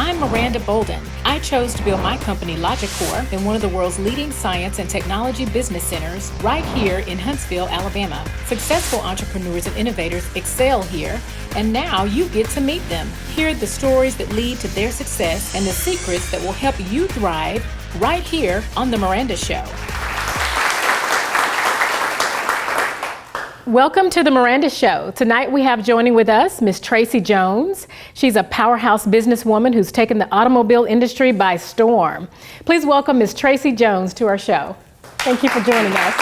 I'm Miranda Bolden. I chose to build my company Logicor in one of the world's leading science and technology business centers right here in Huntsville, Alabama. Successful entrepreneurs and innovators excel here, and now you get to meet them. Hear the stories that lead to their success and the secrets that will help you thrive right here on The Miranda Show. Welcome to The Miranda Show. Tonight we have joining with us Miss Tracy Jones. She's a powerhouse businesswoman who's taken the automobile industry by storm. Please welcome Miss Tracy Jones to our show. Thank you for joining us.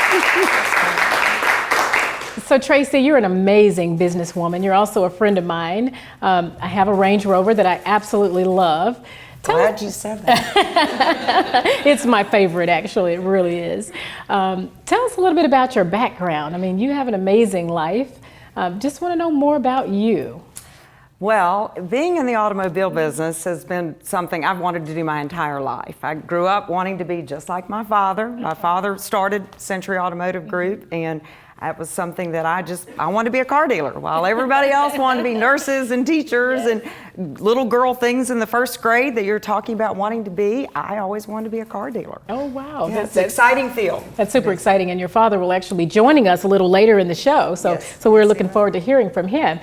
So Tracy, you're an amazing businesswoman. You're also a friend of mine. I have a Range Rover that I absolutely love. Glad you said that. It's my favorite, actually. It really is. Tell us a little bit about your background. I mean, you have an amazing life. Just want to know more about you. Well, being in the automobile business has been something I've wanted to do my entire life. I grew up wanting to be just like my father. My father started Century Automotive Group, and that was something that I wanted to be a car dealer, while everybody else wanted to be nurses and teachers and little girl things in the first grade that you're talking about wanting to be. I always wanted to be a car dealer. Oh, wow. Yeah, it's an exciting field. That's super exciting, and your father will actually be joining us a little later in the show, so we're looking forward to hearing from him.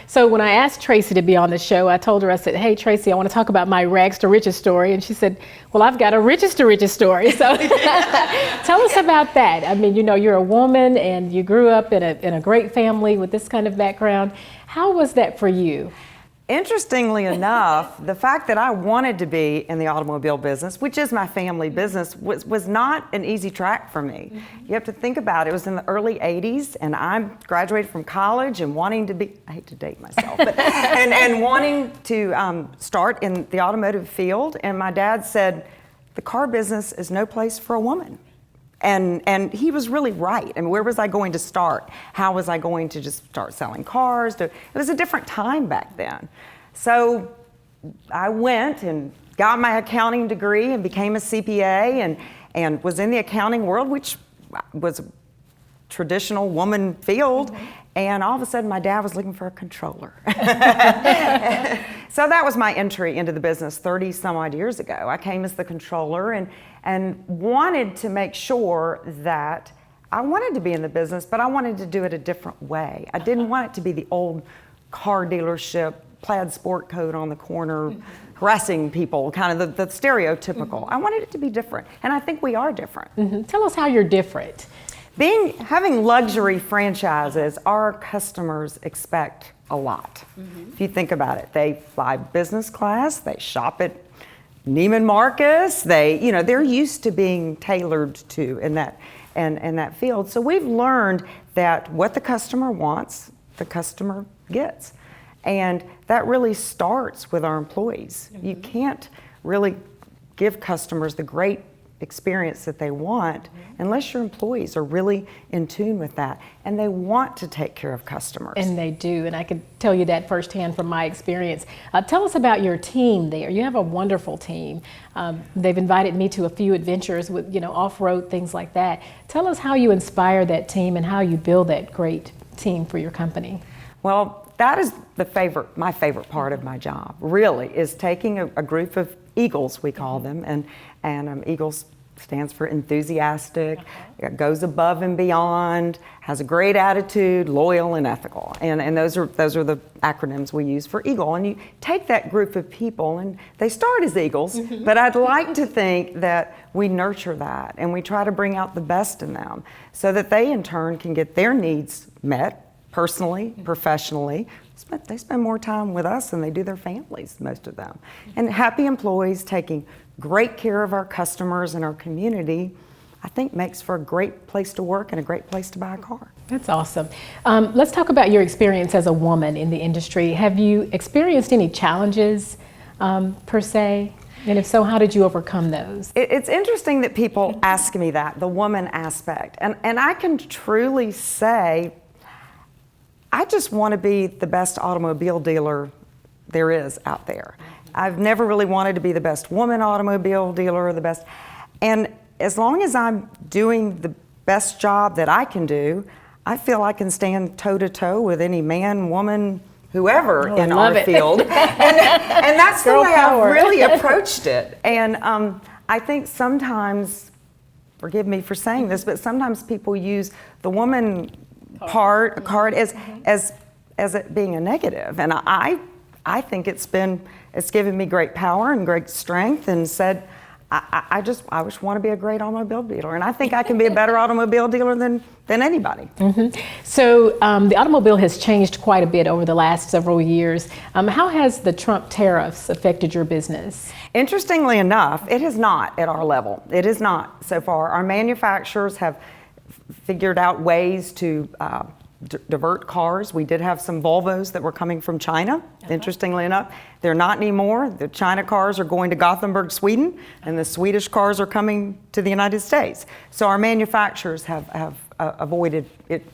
So when I asked Tracy to be on the show, I told her, I said, hey, Tracy, I want to talk about my rags to riches story, and she said, well, I've got a riches to riches story, so tell us about that. I mean, you know, you're a woman, and you grew up in a great family with this kind of background. How was that for you? Interestingly enough, the fact that I wanted to be in the automobile business, which is my family business, was not an easy track for me. Mm-hmm. You have to think about it. It was in the early 80s, and I graduated from college and wanting to be, I hate to date myself, but, and wanting to start in the automotive field. And my dad said, the car business is no place for a woman. And he was really right. I mean, where was I going to start? How was I going to just start selling cars? It was a different time back then. So I went and got my accounting degree and became a CPA and was in the accounting world, which was a traditional woman field. Mm-hmm. And all of a sudden, my dad was looking for a controller. So that was my entry into the business 30 some odd years ago. I came as the controller and wanted to make sure that I wanted to be in the business, but I wanted to do it a different way. I didn't want it to be the old car dealership, plaid sport coat on the corner, harassing people, kind of the stereotypical. I wanted it to be different, and I think we are different. Mm-hmm. Tell us how you're different. Having luxury franchises, our customers expect a lot. Mm-hmm. If you think about it, they fly business class, they shop at Neiman Marcus, they're used to being tailored to in that field. So we've learned that what the customer wants, the customer gets. And that really starts with our employees. Mm-hmm. You can't really give customers the great experience that they want unless your employees are really in tune with that and they want to take care of customers. And they do, and I can tell you that firsthand from my experience. Tell us about your team there. You have a wonderful team. They've invited me to a few adventures with, off-road, things like that. Tell us how you inspire that team and how you build that great team for your company. Well, that is my favorite part of my job, really, is taking a group of Eagles, we call them, and Eagles stands for enthusiastic, goes above and beyond, has a great attitude, loyal and ethical, and those are the acronyms we use for Eagle. And you take that group of people, and they start as Eagles, but I'd like to think that we nurture that and we try to bring out the best in them, so that they in turn can get their needs met personally, professionally. They spend more time with us than they do their families, most of them. And happy employees taking great care of our customers and our community, I think makes for a great place to work and a great place to buy a car. That's awesome. Let's talk about your experience as a woman in the industry. Have you experienced any challenges per se? And if so, how did you overcome those? It's interesting that people ask me that, the woman aspect. And I can truly say, I just want to be the best automobile dealer there is out there. I've never really wanted to be the best woman automobile dealer or the best. And as long as I'm doing the best job that I can do, I feel I can stand toe to toe with any man, woman, whoever in love our it. field. And that's the Girl way power. I've really approached it. And I think sometimes, forgive me for saying this, but sometimes people use the woman card as it being a negative. And I think it's given me great power and great strength, and said, I just want to be a great automobile dealer, and I think I can be a better automobile dealer than anybody. So the automobile has changed quite a bit over the last several years. How has the Trump tariffs affected your business? Interestingly enough, it has not at our level. It is not so far. Our manufacturers have figured out ways to divert cars. We did have some Volvos that were coming from China, interestingly enough. They're not anymore. The China cars are going to Gothenburg, Sweden, and the Swedish cars are coming to the United States. So our manufacturers have avoided it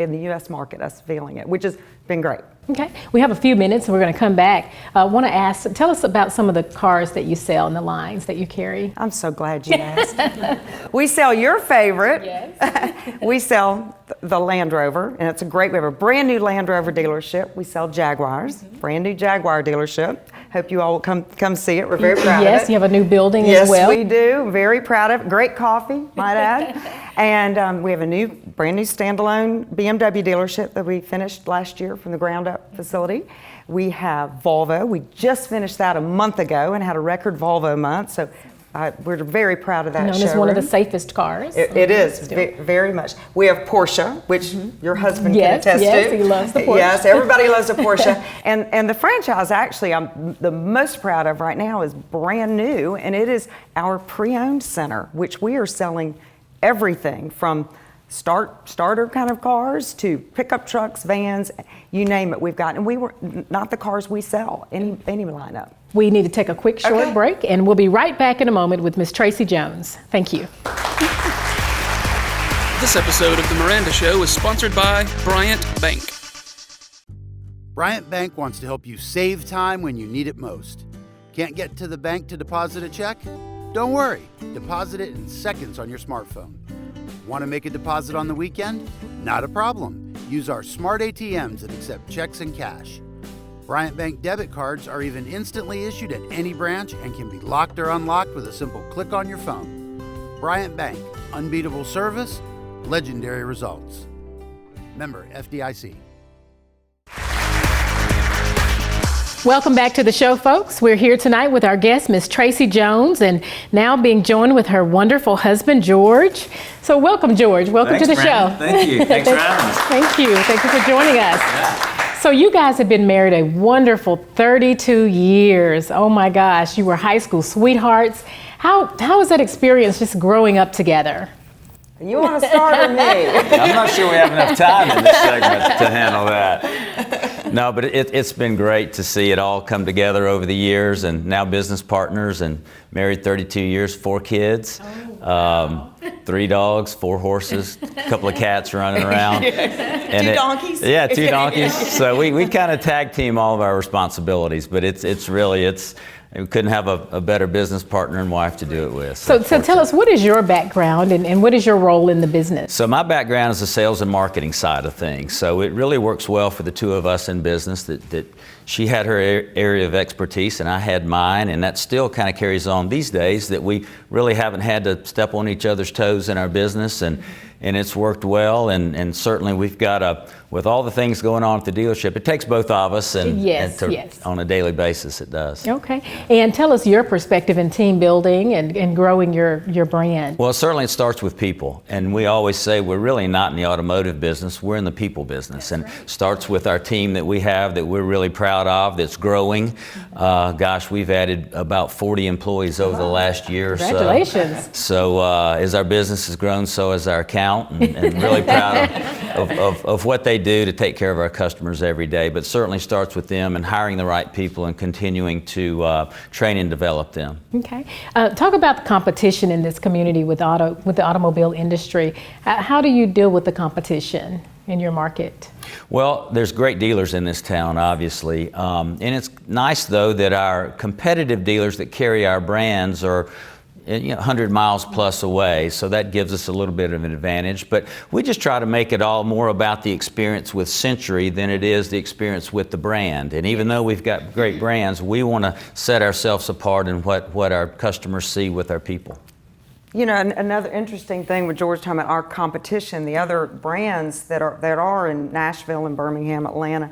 in the U.S. market, us feeling it, which has been great. Okay, we have a few minutes and we're going to come back. I want to tell us about some of the cars that you sell and the lines that you carry. I'm so glad you asked. We sell your favorite. Yes. We sell the Land Rover, and it's a great, we have a brand new Land Rover dealership. We sell Jaguars, brand new Jaguar dealership. Hope you all will come see it. We're very proud of it. Yes, you have a new building as well. Yes, we do. Very proud of it. Great coffee, might add. And we have a brand new standalone BMW dealership that we finished last year from the ground up facility. We have Volvo. We just finished that a month ago and had a record Volvo month. So we're very proud of that Known showroom. as one of the safest cars. It is, very much. We have Porsche, which your husband Yes, can attest yes, to. he loves the Porsche. Yes, everybody loves a Porsche. And the franchise, actually, I'm the most proud of right now is brand new, and it is our pre-owned center, which we are selling everything from starter kind of cars to pickup trucks, vans, you name it, we've got. And we were not the cars we sell, any lineup. We need to take a quick short break, and we'll be right back in a moment with Miss Tracy Jones. Thank you. This episode of The Miranda Show is sponsored by Bryant Bank. Bryant Bank wants to help you save time when you need it most. Can't get to the bank to deposit a check? Don't worry, deposit it in seconds on your smartphone. Want to make a deposit on the weekend? Not a problem. Use our smart ATMs that accept checks and cash. Bryant Bank debit cards are even instantly issued at any branch and can be locked or unlocked with a simple click on your phone. Bryant Bank, unbeatable service, legendary results. Member FDIC. Welcome back to the show, folks. We're here tonight with our guest, Miss Tracy Jones, and now being joined with her wonderful husband, George. So welcome, George. Welcome to the show. Thank you. Thanks for having us. Thank you. Thank you for joining us. Yeah. So you guys have been married a wonderful 32 years. Oh my gosh, you were high school sweethearts. How was that experience just growing up together? You want to start or me? I'm not sure we have enough time in this segment to handle that. No, but it's been great to see it all come together over the years, and now business partners, and married 32 years, 4 kids, 3 dogs, 4 horses, a couple of cats running around. And 2 donkeys? Yeah, 2 donkeys. So we kind of tag team all of our responsibilities, but it's really we couldn't have a better business partner and wife to do it with. So tell us, what is your background and what is your role in the business? So my background is the sales and marketing side of things. So it really works well for the two of us in business that she had her area of expertise and I had mine, and that still kind of carries on these days, that we really haven't had to step on each other's toes in our business, and it's worked well, and certainly we've got with all the things going on at the dealership, it takes both of us, and Yes. on a daily basis it does. Okay. And tell us your perspective in team building and growing your brand. Well, certainly it starts with people, and we always say we're really not in the automotive business, we're in the people business. And starts with our team that we have that we're really proud of, that's growing. Gosh, we've added about 40 employees over the last year or so. Congratulations. So as our business has grown, so has our account, and really proud of what they do to take care of our customers every day. But certainly starts with them and hiring the right people and continuing to train and develop them. Okay. Talk about the competition in this community with the automobile industry. How do you deal with the competition in your market? Well, there's great dealers in this town, obviously. And it's nice, though, that our competitive dealers that carry our brands are 100 miles plus away, so that gives us a little bit of an advantage. But we just try to make it all more about the experience with Century than it is the experience with the brand. And even though we've got great brands, we want to set ourselves apart in what our customers see with our people. You know, another interesting thing with George talking about our competition, the other brands that are in Nashville and Birmingham, Atlanta,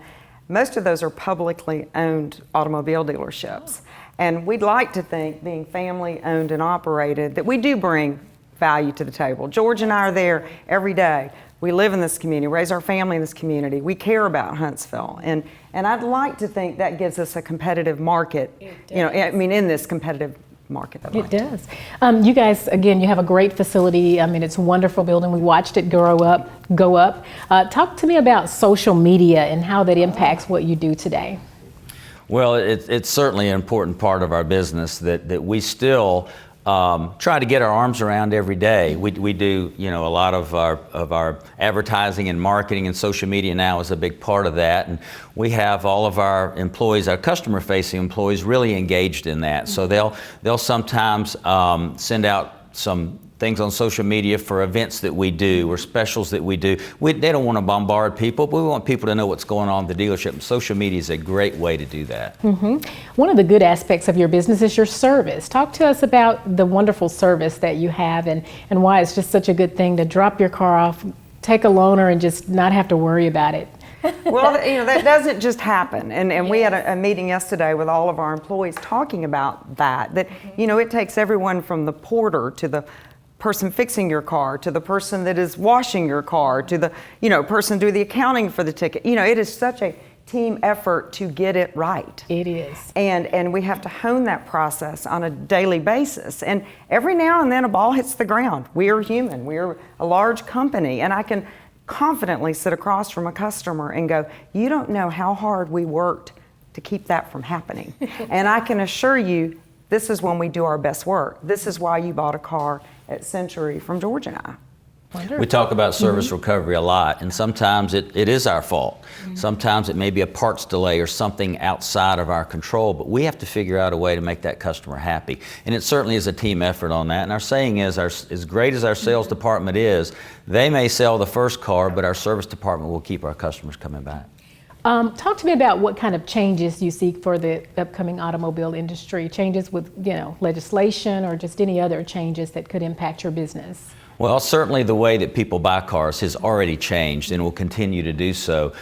most of those are publicly owned automobile dealerships. And we'd like to think, being family owned and operated, that we do bring value to the table. George and I are there every day. We live in this community, raise our family in this community. We care about Huntsville. And I'd like to think that gives us a competitive market, in this competitive market. It does. You guys, again, you have a great facility. I mean, it's a wonderful building. We watched it go up. Talk to me about social media and how that impacts what you do today. Well, it's certainly an important part of our business that we still try to get our arms around every day. We do, a lot of our advertising and marketing, and social media now is a big part of that. And we have all of our employees, our customer-facing employees, really engaged in that. So they'll sometimes send out some things on social media for events that we do or specials that we do. They don't want to bombard people, but we want people to know what's going on at the dealership. And social media is a great way to do that. Mm-hmm. One of the good aspects of your business is your service. Talk to us about the wonderful service that you have and why it's just such a good thing to drop your car off, take a loaner, and just not have to worry about it. Well, that doesn't just happen. And we had a meeting yesterday with all of our employees talking about that it takes everyone from the porter to the person fixing your car, to the person that is washing your car, to the person doing the accounting for the ticket. It is such a team effort to get it right. It is. And we have to hone that process on a daily basis. And every now and then a ball hits the ground. We are human. We are a large company. And I can confidently sit across from a customer and go, you don't know how hard we worked to keep that from happening. And I can assure you, this is when we do our best work. This is why you bought a car at Century from George and I. Wonderful. We talk about service recovery a lot, and sometimes it is our fault. Sometimes it may be a parts delay or something outside of our control, but we have to figure out a way to make that customer happy. And it certainly is a team effort on that. And our saying is, as great as our sales department is, they may sell the first car, but our service department will keep our customers coming back. Talk to me about what kind of changes you see for the upcoming automobile industry, changes with legislation or just any other changes that could impact your business. Well, certainly the way that people buy cars has already changed and will continue to do so.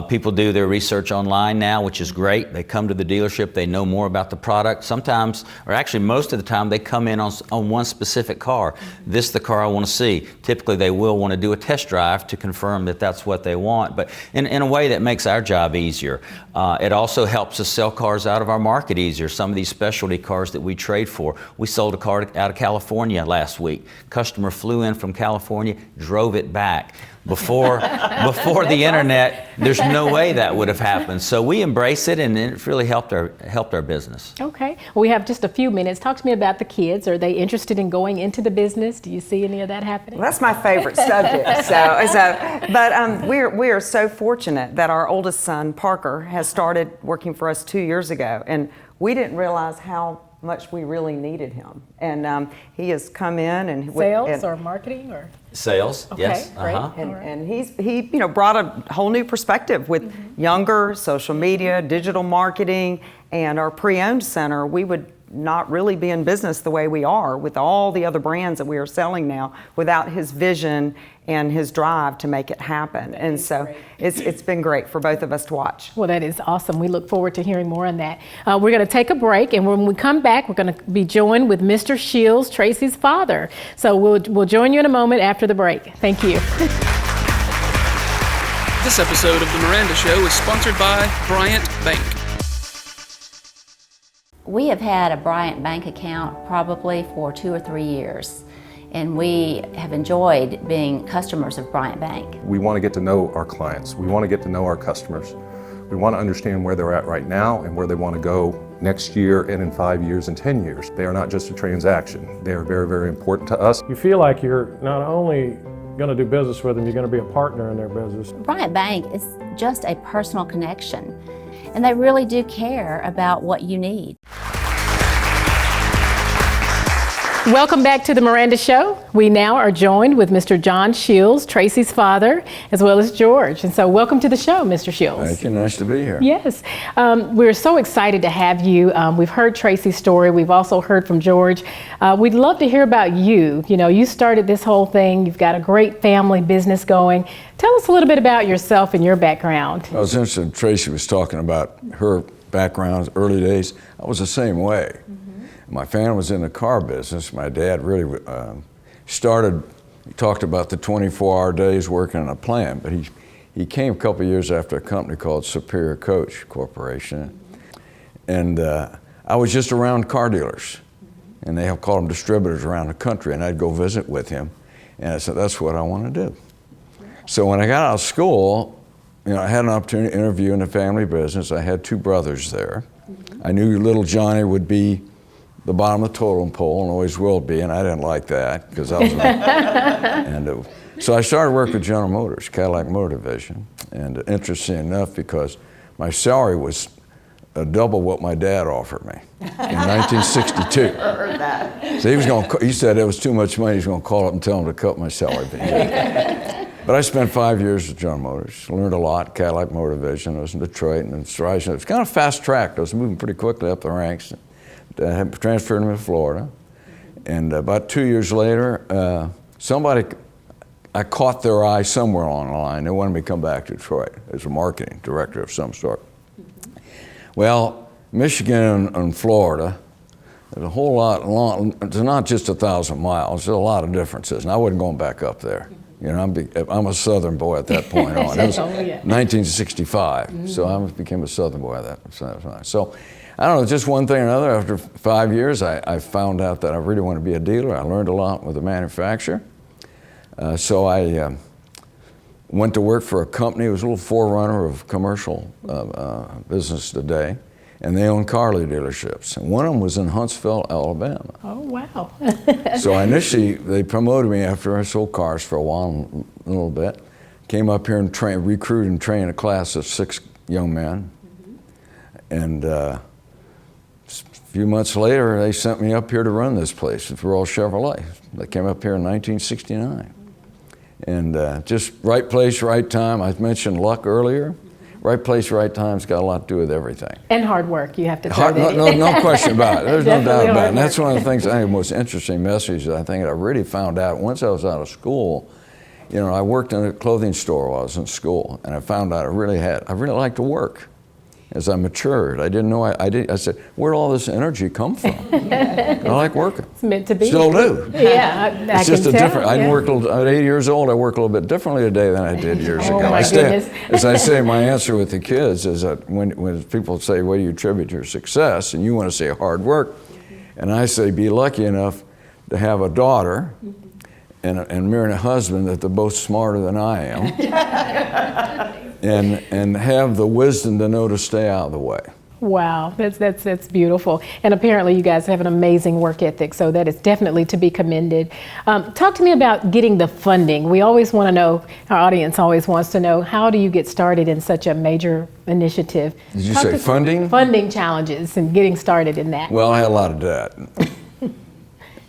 People do their research online now, which is great. They come to the dealership, they know more about the product. Sometimes, or actually most of the time, they come in on one specific car. This is the car I want to see. Typically, they will want to do a test drive to confirm that that's what they want, but in a way that makes our job easier. It also helps us sell cars out of our market easier. Some of these specialty cars that we trade for. We sold a car out of California last week. Customer flew in from California, drove it back. Before the internet, there's no way that would have happened. So we embrace it, and it's really helped our business. Okay. Well, we have just a few minutes. Talk to me about the kids. Are they interested in going into the business? Do you see any of that happening? Well, that's my favorite subject. But we are so fortunate that our oldest son, Parker, has started working for us 2 years ago, and we didn't realize how much we really needed him. And he has come in and sales or marketing or sales. Okay, yes. great. And he brought a whole new perspective with younger social media, digital marketing, and our pre-owned center. We would not really be in business the way we are with all the other brands that we are selling now without his vision and his drive to make it happen. And so it's been great for both of us to watch. Well, that is awesome. We look forward to hearing more on that. We're going to take a break, and when we come back, we're going to be joined with Mr. Scheels, Tracy's father. So we'll join you in a moment after the break. Thank you. This episode of The Miranda Show is sponsored by Bryant Bank. We have had a Bryant Bank account probably for 2 or 3 years, and we have enjoyed being customers of Bryant Bank. We want to get to know our clients. We want to get to know our customers. We want to understand where they're at right now and where they want to go next year and in 5 years and 10 years. They are not just a transaction. They are very, very important to us. You feel like you're not only going to do business with them, you're going to be a partner in their business. Bryant Bank is just a personal connection, and they really do care about what you need. Welcome back to the Miranda Show. We now are joined with Mr. John Scheels, Tracy's father, as well as George. And so welcome to the show, Mr. Scheels. Thank you. Nice to be here. Yes. We're so excited to have you. We've heard Tracy's story. We've also heard from George. We'd love to hear about you. You know, you started this whole thing. You've got a great family business going. Tell us a little bit about yourself and your background. I was interested, Tracy was talking about her background, early days. I was the same way. My family was in the car business. My dad really he talked about the 24-hour days working in a plant, but he came a couple of years after a company called Superior Coach Corporation. And I was just around car dealers, and they have called them distributors around the country, and I'd go visit with him. And I said, that's what I want to do. So when I got out of school, you know, I had an opportunity to interview in the family business. I had two brothers there. I knew little Johnny would be the bottom of the totem pole and always will be, and I didn't like that because I was so I started working with General Motors, Cadillac Motor Division, and interesting enough because my salary was double what my dad offered me in 1962. I heard that. So he said it was too much money, he was going to call up and tell him to cut my salary. But I spent 5 years with General Motors, learned a lot, Cadillac Motor Division. I was in Detroit and in Strides. It was kind of fast tracked. I was moving pretty quickly up the ranks. I had transferred him to Florida. And about 2 years later, I caught their eye somewhere along the line. They wanted me to come back to Detroit as a marketing director of some sort. Well, Michigan and Florida, there's a whole lot, it's not just 1,000 miles, there's a lot of differences, and I wasn't going back up there. You know, I'm a Southern boy at that point on. It was 1965, so I became a Southern boy at that time. So, I don't know, just one thing or another, after 5 years, I found out that I really want to be a dealer. I learned a lot with the manufacturer. So I went to work for a company. It was a little forerunner of commercial business today. And they owned Carly dealerships. And one of them was in Huntsville, Alabama. Oh, wow. So initially, they promoted me after I sold cars for a while, a little bit. Came up here and recruited and trained a class of 6 young men. And a few months later, they sent me up here to run this place for Royal Chevrolet. They came up here in 1969. And just right place, right time. I mentioned luck earlier. Right place, right time's got a lot to do with everything. And hard work, you have to throw that in. No question about it. There's no doubt about it. And that's work. one of the things, I think, the most interesting message that I think I really found out once I was out of school. You know, I worked in a clothing store while I was in school, and I found out I really liked to work. As I matured, I didn't know I said, where'd all this energy come from? I like working. It's meant to be. Still do. Yeah, I It's just can a tell, different. yeah. At 8 years old, I work a little bit differently today than I did years Oh, ago. my goodness. As I say, my answer with the kids is that when people say, what do you attribute your success? And you want to say hard work. And I say, be lucky enough to have a daughter and marry a husband that they're both smarter than I am. and have the wisdom to know to stay out of the way. Wow, that's beautiful. And apparently you guys have an amazing work ethic, so that is definitely to be commended. Talk to me about getting the funding. We always want to know, our audience always wants to know, how do you get started in such a major initiative? Did you say funding? Funding challenges and getting started in that. Well, I had a lot of debt.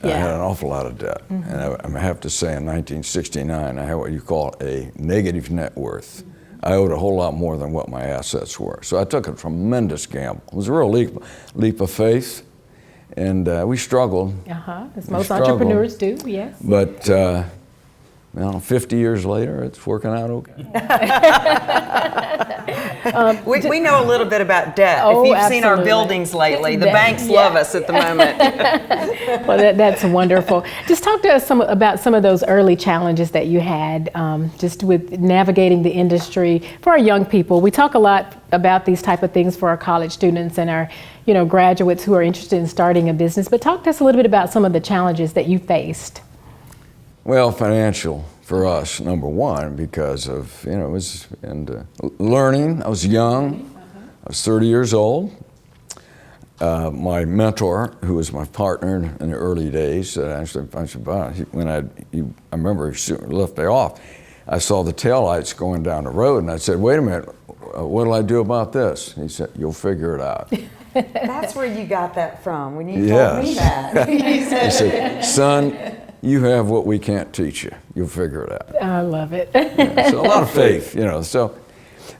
I Yeah. had an awful lot of debt. And I have to say, in 1969, I had what you call a negative net worth. I owed a whole lot more than what my assets were. So I took a tremendous gamble. It was a real leap of faith, and we struggled. As most entrepreneurs do, yes. But 50 years later, it's working out okay. We know a little bit about debt. Oh, if you've seen our absolutely. buildings lately, the That- banks yeah. love us at the moment. Well, that's wonderful. Just talk to us about some of those early challenges that you had, just with navigating the industry. For our young people, we talk a lot about these type of things for our college students and our, graduates who are interested in starting a business. But talk to us a little bit about some of the challenges that you faced. Well, financial for us, number one, because of, it was learning. I was young. I was 30 years old. My mentor, who was my partner in the early days, I remember he left me off, I saw the taillights going down the road, and I said, wait a minute, what'll I do about this? He said, you'll figure it out. That's where you got that from when you Yes. told me that. You He said, said, son, you have what we can't teach you. You'll figure it out. I love it. So a lot of faith, So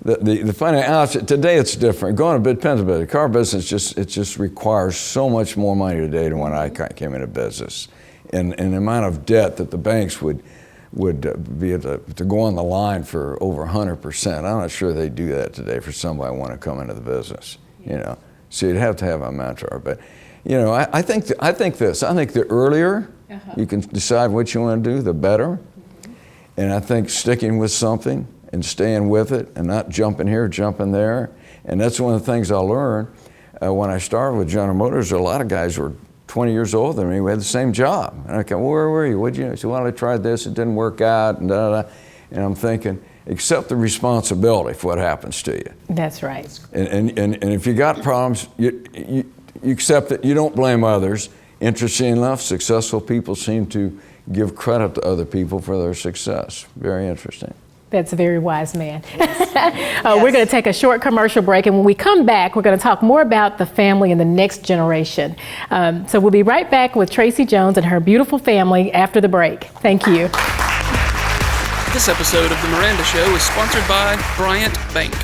the finance today it's different. It depends a bit. The car business just requires so much more money today than when I came into business, and the amount of debt that the banks would be able to go on the line for over 100%. I'm not sure they do that today for somebody who want to come into the business. So you'd have to have a mentor. But I think this. I think the earlier you can decide what you want to do, the better. And I think sticking with something and staying with it and not jumping here, jumping there. And that's one of the things I learned when I started with General Motors. A lot of guys were 20 years older than me. We had the same job. And I go, well, where were you? What'd you know? So, well, I tried this. It didn't work out. And, and I'm thinking, accept the responsibility for what happens to you. That's right. And if you got problems, you accept it. You don't blame others. Interesting enough, successful people seem to give credit to other people for their success. Very interesting. That's a very wise man. We're going to take a short commercial break, and when we come back, we're going to talk more about the family and the next generation. So we'll be right back with Tracy Jones and her beautiful family after the break. Thank you. This episode of The Miranda Show is sponsored by Bryant Bank.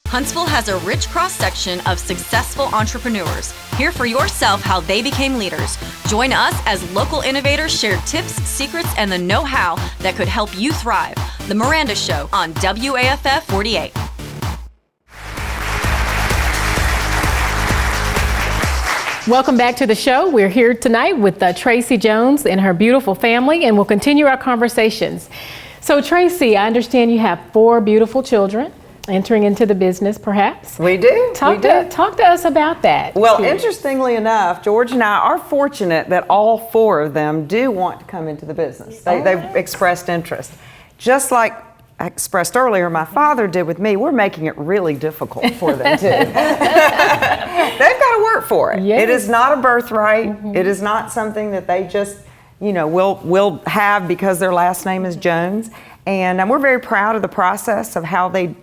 Huntsville has a rich cross-section of successful entrepreneurs. Hear for yourself how they became leaders. Join us as local innovators share tips, secrets, and the know-how that could help you thrive. The Miranda Show on WAFF 48. Welcome back to the show. We're here tonight with Tracy Jones and her beautiful family, and we'll continue our conversations. So Tracy, I understand you have 4 beautiful children entering into the business, perhaps? We do. Talk to us about that. Well, interestingly enough, George and I are fortunate that all 4 of them do want to come into the business. They've expressed interest. Just like I expressed earlier, my father did with me, we're making it really difficult for them too. They've got to work for it. Yes. It is not a birthright. Mm-hmm. It is not something that they just, will have because their last name is Jones. And we're very proud of the process of how they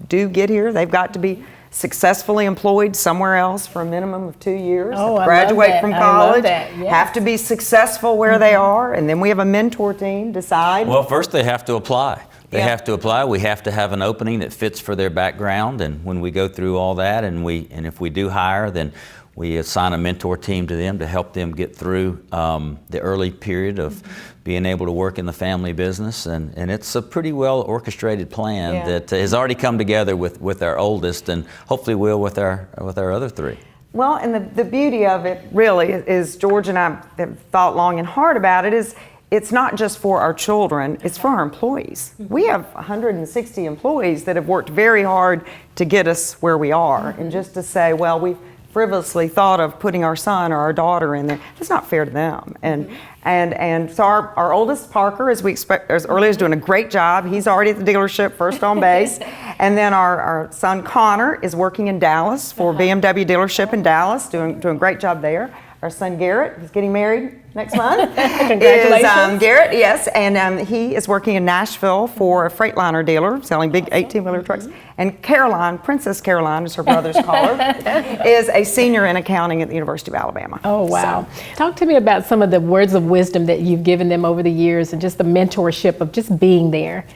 do get here. They've got to be successfully employed somewhere else for a minimum of 2 years. Graduate from college, have to be successful where they are, and then we have a mentor team decide. Well, first they have to apply. They have to apply. We have to have an opening that fits for their background, and when we go through all that, and if we do hire, then we assign a mentor team to them to help them get through the early period of being able to work in the family business, and it's a pretty well orchestrated plan that has already come together with our oldest, and hopefully will with our other 3. Well, and the beauty of it really is George and I have thought long and hard about it, is it's not just for our children, it's for our employees. We have 160 employees that have worked very hard to get us where we are, and just to say, well, we've frivolously thought of putting our son or our daughter in there, that's not fair to them. And so our oldest, Parker, as we expect, as early as doing a great job. He's already at the dealership, first on base. And then our son Connor is working in Dallas for BMW dealership in Dallas, doing a great job there. Our son Garrett, who's getting married next month, Congratulations. is Garrett, yes, and he is working in Nashville for a Freightliner dealer, selling big 18-wheeler trucks. And Caroline, Princess Caroline, as her brothers call her, is a senior in accounting at the University of Alabama. Oh, wow. So, talk to me about some of the words of wisdom that you've given them over the years, and just the mentorship of just being there.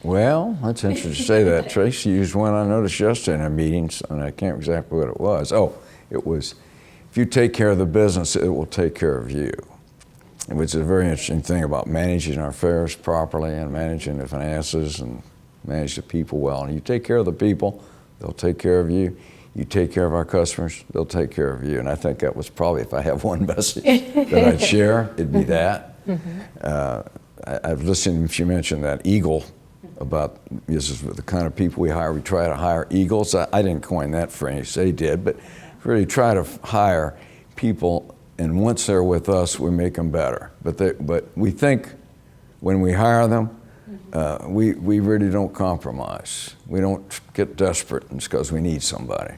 Well, that's interesting to say that. Tracy used one I noticed yesterday in our meetings, and I can't remember exactly what it was. Oh, it was, if you take care of the business, it will take care of you. Which is a very interesting thing about managing our affairs properly and managing the finances and manage the people well. And you take care of the people, they'll take care of you. You take care of our customers, they'll take care of you. And I think that was probably, if I have one message that I'd share, it'd be that. I've listened, if you mentioned that eagle, about this is the kind of people we hire. We try to hire eagles. I didn't coin that phrase, they did, but really try to hire people, and once they're with us, we make them better. But we think when we hire them, we really don't compromise. We don't get desperate because we need somebody.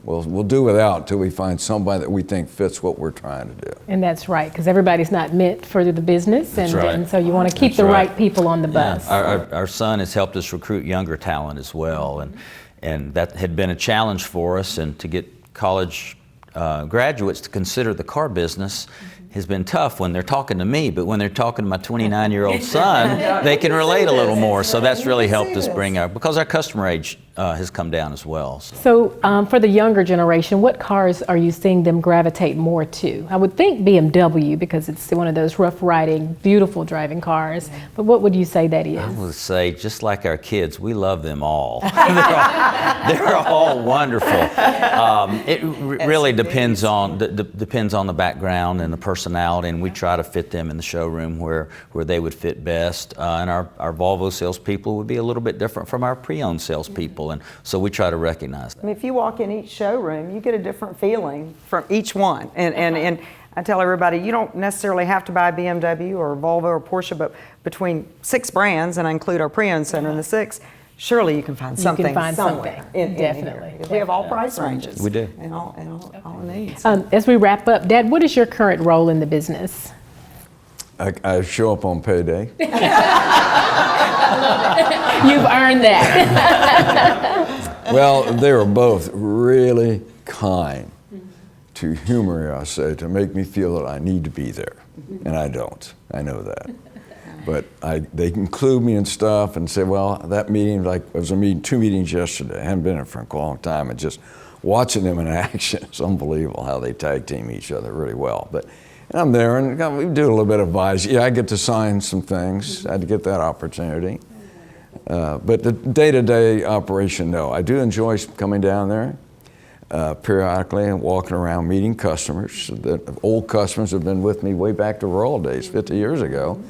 We'll do without until we find somebody that we think fits what we're trying to do. And that's right, because everybody's not meant for the business, and so you want to keep That's the right. right people on the bus. Yeah. Our son has helped us recruit younger talent as well, and that had been a challenge for us, and to get college graduates to consider the car business has been tough when they're talking to me, but when they're talking to my 29-year-old son, they can relate a little more. So that's really helped us because our customer age has come down as well. So for the younger generation, what cars are you seeing them gravitate more to? I would think BMW, because it's one of those rough riding, beautiful driving cars. But what would you say that is? I would say, just like our kids, we love them all. they're all wonderful. It really depends on the background and the personality, and we try to fit them in the showroom where they would fit best. And our Volvo salespeople would be a little bit different from our pre-owned salespeople, and so we try to recognize that. I mean, if you walk in each showroom, you get a different feeling from each one. And I tell everybody, you don't necessarily have to buy a BMW or Volvo or Porsche, but between 6 brands, and I include our pre-owned center in the 6, surely you can find something somewhere. Definitely. We have all price ranges. We do. And all needs. As we wrap up, Dad, what is your current role in the business? I show up on payday. You've earned that. Well, they were both really kind to humor, I say, to make me feel that I need to be there. And I don't. I know that. But they include me in stuff and say, well, that meeting, like, it was 2 meetings yesterday. I hadn't been in for a long time, and just watching them in action, it's unbelievable how they tag team each other really well. But I'm there, and we do a little bit of advice. Yeah, I get to sign some things. I had to get that opportunity. But the day-to-day operation, no. I do enjoy coming down there periodically and walking around meeting customers. The old customers have been with me way back to Royal days, 50 years ago.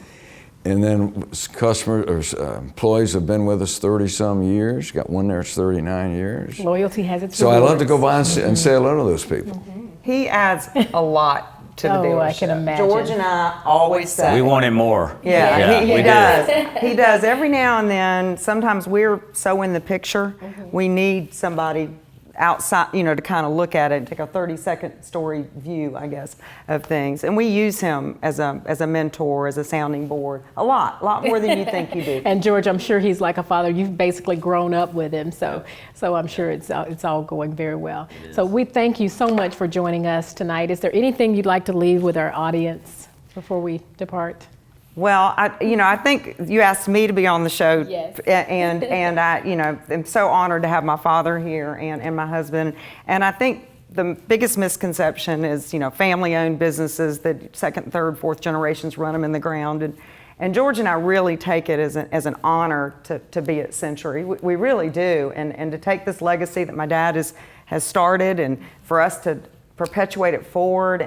And then employees have been with us 30-some years. Got one there that's 39 years. Loyalty has its So rewards. I love to go by and say hello to those people. He adds a lot to the dealership. I can imagine. George and I always say. We want him more. Yeah, he we does. He does. Every now and then, sometimes we're so in the picture, we need somebody outside, to kind of look at it and take a 30-second story view, I guess, of things. And we use him as a mentor, as a sounding board, a lot more than you think you do. And George, I'm sure he's like a father. You've basically grown up with him, so I'm sure it's all going very well. So we thank you so much for joining us tonight. Is there anything you'd like to leave with our audience before we depart? Well, I think you asked me to be on the show, yes. and I, am so honored to have my father here and my husband. And I think the biggest misconception is, family-owned businesses that second, third, fourth generations run them in the ground. And George and I really take it as an honor to be at Century. We really do, and to take this legacy that my dad has started, and for us to perpetuate it forward.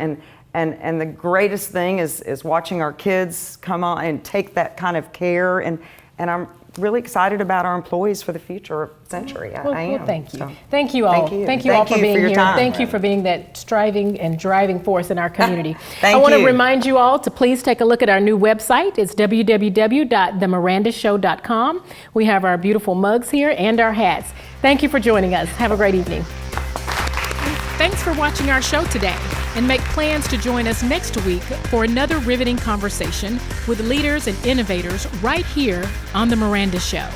And the greatest thing is watching our kids come on and take that kind of care. And I'm really excited about our employees for the future of Century. I am. Well, thank you. So, thank you all. Thank you all for being here. Time. Thank you for being that striving and driving force in our community. I want to remind you all to please take a look at our new website. It's www.themirandashow.com. We have our beautiful mugs here and our hats. Thank you for joining us. Have a great evening. Thanks for watching our show today, and make plans to join us next week for another riveting conversation with leaders and innovators right here on The Miranda Show.